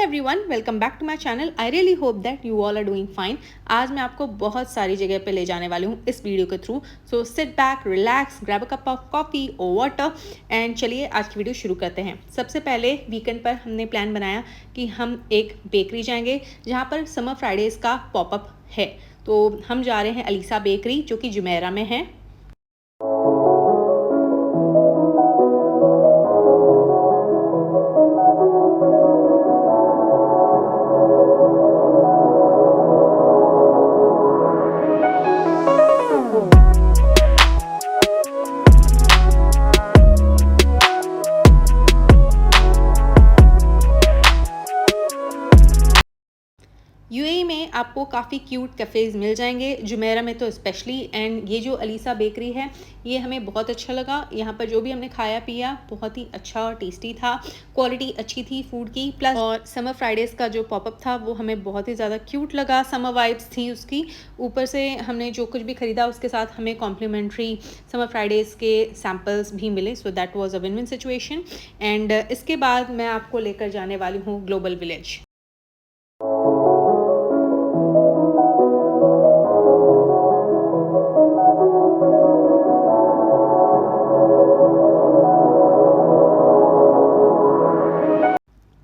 Everyone, welcome back to my channel. I really hope that you all are doing fine. आज मैं आपको बहुत सारी जगह पे ले जाने वाली हूँ इस वीडियो के through. So sit back, relax, grab a cup of coffee और वाटर एंड चलिए आज की वीडियो शुरू करते हैं। सबसे पहले वीकेंड पर हमने प्लान बनाया कि हम एक बेकरी जाएंगे जहाँ पर समर फ्राइडेज़ का पॉपअप है। तो हम जा रहे हैं अलीसा बेकरी जो कि जुमेरा में है। यूएई में आपको काफ़ी क्यूट कैफ़ेज़ मिल जाएंगे, जुमेरा में तो स्पेशली। एंड ये जो अलीसा बेकरी है ये हमें बहुत अच्छा लगा। यहाँ पर जो भी हमने खाया पिया बहुत ही अच्छा और टेस्टी था, क्वालिटी अच्छी थी फूड की प्लस। और समर फ्राइडेज़ का जो पॉपअप था वो हमें बहुत ही ज़्यादा क्यूट लगा, समर वाइब्स थी उसकी। ऊपर से हमने जो कुछ भी ख़रीदा उसके साथ हमें कॉम्प्लीमेंट्री समर फ्राइडेज़ के सैम्पल्स भी मिले। So that was a win win situation. And इसके बाद मैं आपको लेकर जाने वाली हूँ ग्लोबल विलेज।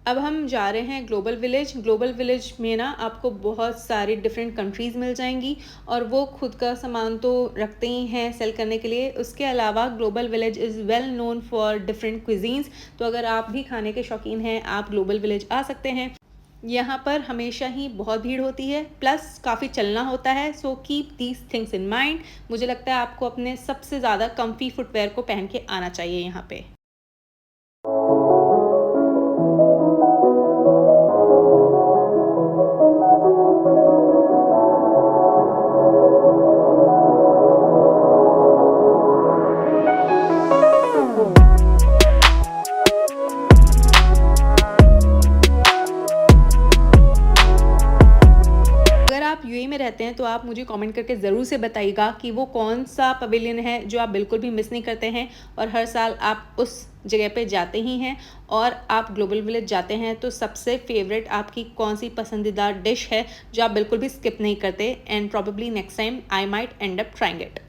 अब हम जा रहे हैं ग्लोबल विलेज। ग्लोबल विलेज में ना आपको बहुत सारी डिफरेंट कंट्रीज़ मिल जाएंगी और वो खुद का सामान तो रखते ही हैं सेल करने के लिए। उसके अलावा global village is well known for different cuisines. तो अगर आप भी खाने के शौकीन हैं आप ग्लोबल विलेज आ सकते हैं। यहाँ पर हमेशा ही बहुत भीड़ होती है प्लस काफ़ी चलना होता है। So keep these things in mind. मुझे लगता है आपको अपने सबसे ज़्यादा कम्फी फुटवेयर को पहन के आना चाहिए यहाँ पे। यूएई में रहते हैं तो आप मुझे कमेंट करके ज़रूर से बताइएगा कि वो कौन सा पवेलियन है जो आप बिल्कुल भी मिस नहीं करते हैं और हर साल आप उस जगह पे जाते ही हैं। और आप ग्लोबल विलेज जाते हैं तो सबसे फेवरेट आपकी कौन सी पसंदीदा डिश है जो आप बिल्कुल भी स्किप नहीं करते। And probably next time I might and up trying it.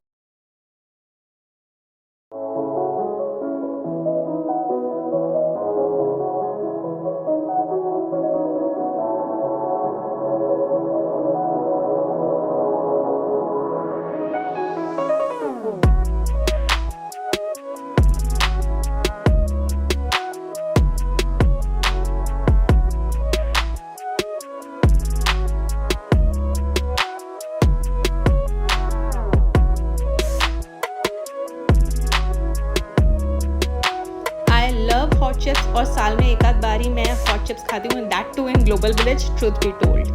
Hot chips और साल में एक आध बारी मैं हॉट चिप्स खाती हूँ, that too in global village, truth be told.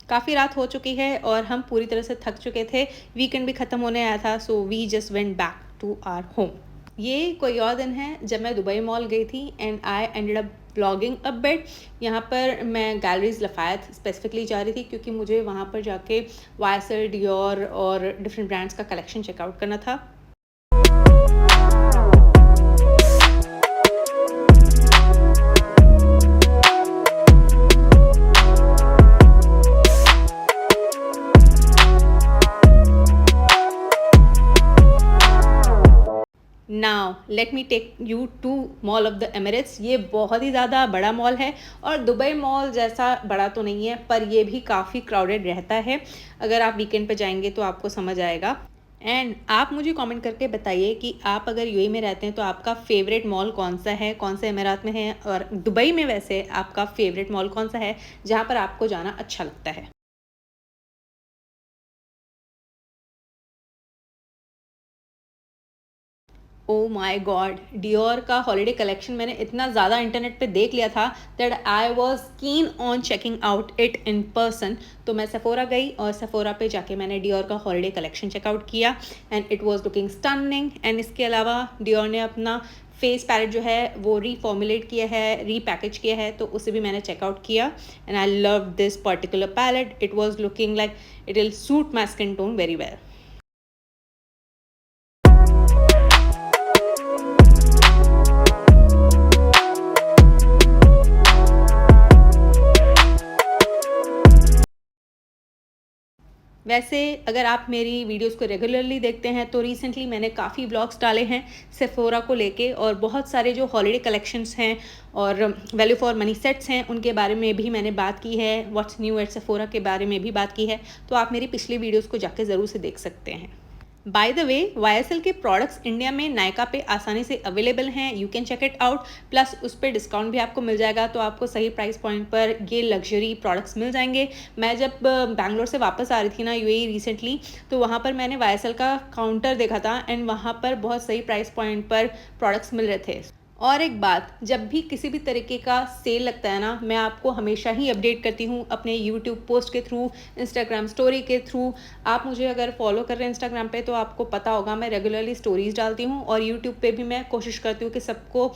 काफ़ी रात हो चुकी है और हम पूरी तरह से थक चुके थे। वीकेंड भी ख़त्म होने आया था। So we just went back to our home. ये कोई और दिन है जब मैं दुबई मॉल गई थी and I ended up blogging a bit. यहाँ पर मैं गैलरीज लफायत स्पेसिफिकली जा रही थी क्योंकि मुझे वहाँ पर जाके वायसर, डियोर और डिफरेंट ब्रांड्स का कलेक्शन चेकआउट करना था। Now let me take you to Mall of the Emirates. ये बहुत ही ज़्यादा बड़ा मॉल है और दुबई मॉल जैसा बड़ा तो नहीं है पर ये भी काफ़ी क्राउडेड रहता है। अगर आप वीकेंड पे जाएंगे तो आपको समझ आएगा। एंड आप मुझे कमेंट करके बताइए कि आप अगर यूएई में रहते हैं तो आपका फेवरेट मॉल कौन सा है, कौन से अमीरात में है, और दुबई में वैसे आपका फेवरेट मॉल कौन सा है जहाँ पर आपको जाना अच्छा लगता है। ओ माई गॉड, डियोर का हॉलीडे कलेक्शन मैंने इतना ज़्यादा इंटरनेट पे देख लिया था that I was keen on checking out it in person. तो मैं सेफोरा गई और सेफोरा पे जाके मैंने डियोर का हॉलीडे कलेक्शन चेकआउट किया and it was looking stunning. And इसके अलावा डियोर ने अपना फेस पैलेट जो है वो रीफॉर्मुलेट किया है, रीपैकेज किया है, तो उसे भी मैंने चेकआउट किया and I love this particular palette. It was looking like it will suit my skin tone very well. वैसे अगर आप मेरी वीडियोस को रेगुलरली देखते हैं तो रिसेंटली मैंने काफ़ी व्लॉग्स डाले हैं सेफोरा को लेके, और बहुत सारे जो हॉलीडे कलेक्शंस हैं और वैल्यू फॉर मनी सेट्स हैं उनके बारे में भी मैंने बात की है, व्हाट्स न्यू एट सेफोरा के बारे में भी बात की है। तो आप मेरी पिछली वीडियोज़ को जाके ज़रूर से देख सकते हैं। बाय द वे, YSL के प्रोडक्ट्स इंडिया में नायका पे आसानी से अवेलेबल हैं, you can check it out. Plus उस पर डिस्काउंट भी आपको मिल जाएगा, तो आपको सही प्राइस पॉइंट पर ये लग्जरी प्रोडक्ट्स मिल जाएंगे। मैं जब बैंगलोर से वापस आ रही थी ना यूएई रिसेंटली, तो वहाँ पर मैंने YSL का काउंटर देखा था एंड वहाँ पर बहुत सही प्राइस पॉइंट पर प्रोडक्ट्स मिल रहे थे। और एक बात, जब भी किसी भी तरीके का सेल लगता है ना, मैं आपको हमेशा ही अपडेट करती हूँ अपने यूट्यूब पोस्ट के थ्रू, इंस्टाग्राम स्टोरी के थ्रू। आप मुझे अगर फॉलो कर रहे हैं इंस्टाग्राम पे तो आपको पता होगा मैं रेगुलरली स्टोरीज डालती हूँ, और यूट्यूब पे भी मैं कोशिश करती हूँ कि सबको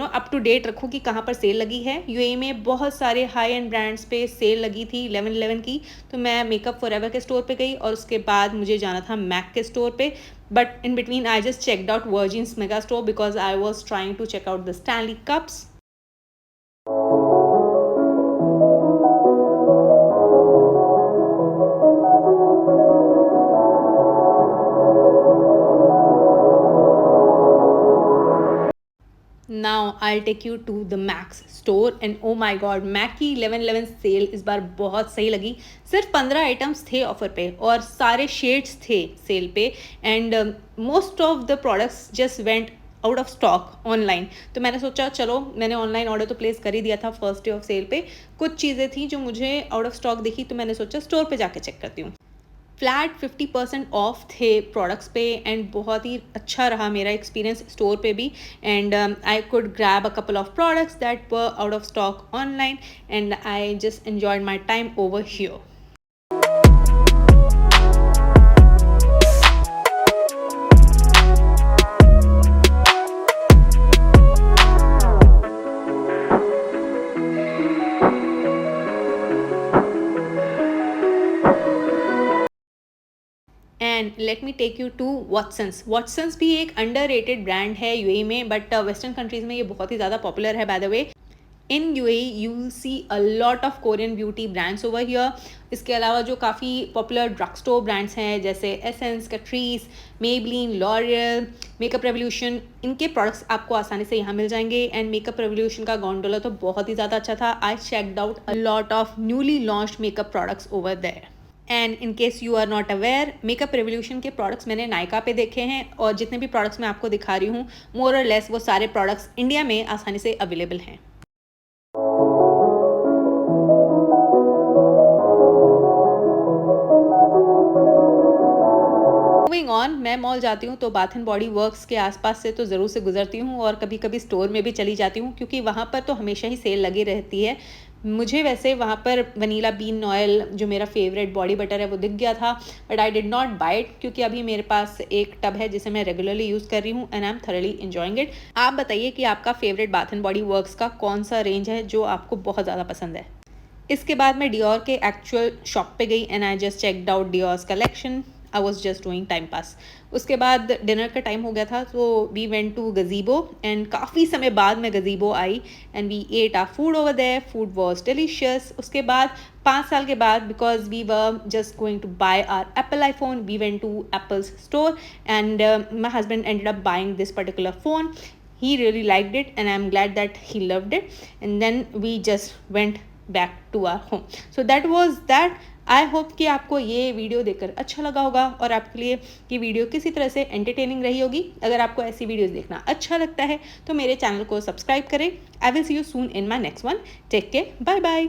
अप टू डेट रखूँ कि कहाँ पर सेल लगी है। यूएई में बहुत सारे हाई एंड ब्रांड्स पे सेल लगी थी 11/11 की, तो मैं मेकअप फॉरएवर के स्टोर पे गई और उसके बाद मुझे जाना था मैक के स्टोर पे। But in between, I just checked out Virgin's Mega Store because I was trying to check out the Stanley Cups. Now I'll take you to the Max store and oh my god, Mac की 11/11 cell इस बार बहुत सही लगी। सिर्फ 15 items थे offer पे और सारे शेड्स थे सेल पे, and most of the products just went out of stock online. तो मैंने सोचा चलो, मैंने ऑनलाइन ऑर्डर तो प्लेस कर ही दिया था फर्स्ट डे ऑफ सेल पे। कुछ चीज़ें थी जो मुझे आउट ऑफ स्टॉक दिखी, तो मैंने सोचा स्टोर पे जाके चेक करती हूँ। फ्लैट 50% ऑफ थे प्रोडक्ट्स पे एंड बहुत ही अच्छा रहा मेरा एक्सपीरियंस स्टोर पे भी। And I could grab a couple of products that were out of stock online and I just enjoyed my time over here. And let me take you to Watsons. Watsons भी एक underrated brand है UAE में, but western countries में ये बहुत ही ज़्यादा popular है। By the way, in UAE you will see a lot of Korean beauty brands over here. इसके अलावा जो काफ़ी पॉपुलर ड्रग स्टोर ब्रांड्स हैं जैसे Essence, Catrice, Maybelline, L'Oreal, makeup Revolution, इनके प्रोडक्ट्स आपको आसानी से यहाँ मिल जाएंगे। एंड मेकअप रेवोल्यूशन का गोंडोला तो बहुत ही ज़्यादा अच्छा था। I checked out a lot of newly launched makeup products over there. And in case you are not aware, Makeup Revolution के प्रोडक्ट्स मैंने नायका पे देखे हैं, और जितने भी प्रोडक्ट्स मैं आपको दिखा रही हूँ मोर और लेस वो सारे प्रोडक्ट्स इंडिया में आसानी से अवेलेबल हैं। मूविंग ऑन, मैं मॉल जाती हूँ तो बाथ एंड बॉडी वर्क्स के आसपास से तो ज़रूर से गुजरती हूँ, और कभी कभी स्टोर में भी चली जाती हूँ क्योंकि वहाँ पर तो हमेशा ही सेल लगी रहती है। मुझे वैसे वहाँ पर वनीला बीन ऑयल जो मेरा फेवरेट बॉडी बटर है वो दिख गया था, but I did not buy it क्योंकि अभी मेरे पास एक टब है जिसे मैं रेगुलरली यूज़ कर रही हूँ and I am thoroughly enjoying it. आप बताइए कि आपका favourite bath and body works का कौन सा रेंज है जो आपको बहुत ज़्यादा पसंद है। इसके बाद मैं डियोर के एक्चुअल शॉप पे गई and I just checked out Dior's collection. I was just doing time pass. उसके बाद डिनर का टाइम हो गया था, तो we went to Gazebo and काफ़ी समय बाद मैं गजीबो आई and we ate our food over there. Food was delicious. उसके बाद 5 साल के बाद, because we were just going to buy our Apple iPhone, we went to Apple's store and my husband ended up buying this particular phone. He really liked it and I'm glad that he loved it, and then we just went back to our home. So that was that. I hope कि आपको ये video देखकर अच्छा लगा होगा और आपके लिए ये वीडियो किसी तरह से एंटरटेनिंग रही होगी। अगर आपको ऐसी वीडियोस देखना अच्छा लगता है तो मेरे चैनल को सब्सक्राइब करें। I will see you soon in my next one. Take care, bye bye.